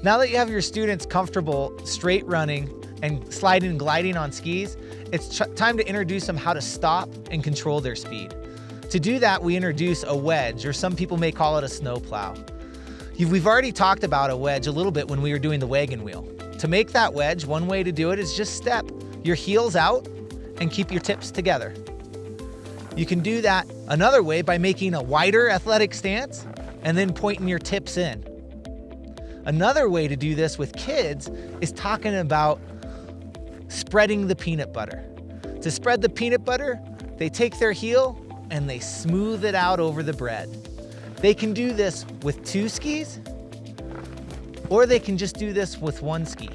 Now that you have your students comfortable straight running and sliding and gliding on skis, it's time to introduce them how to stop and control their speed. To do that, we introduce a wedge, or some people may call it a snowplow. We've already talked about a wedge a little bit when we were doing the wagon wheel. To make that wedge, one way to do it is just step your heels out and keep your tips together. You can do that another way by making a wider athletic stance and then pointing your tips in. Another way to do this with kids is talking about spreading the peanut butter. To spread the peanut butter, they take their heel and they smooth it out over the bread. They can do this with 2 skis, or they can just do this with 1 ski.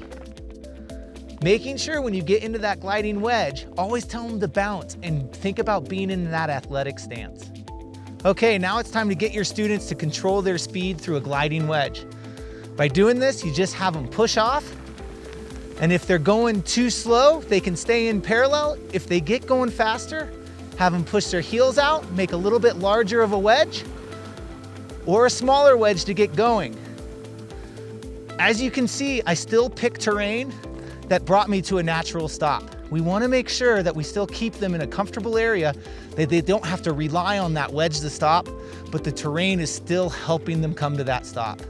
Making sure when you get into that gliding wedge, always tell them to bounce and think about being in that athletic stance. Okay, now it's time to get your students to control their speed through a gliding wedge. By doing this, you just have them push off, and if they're going too slow, they can stay in parallel. If they get going faster, have them push their heels out, make a little bit larger of a wedge, or a smaller wedge to get going. As you can see, I still pick terrain that brought me to a natural stop. We want to make sure that we still keep them in a comfortable area, that they don't have to rely on that wedge to stop, but the terrain is still helping them come to that stop.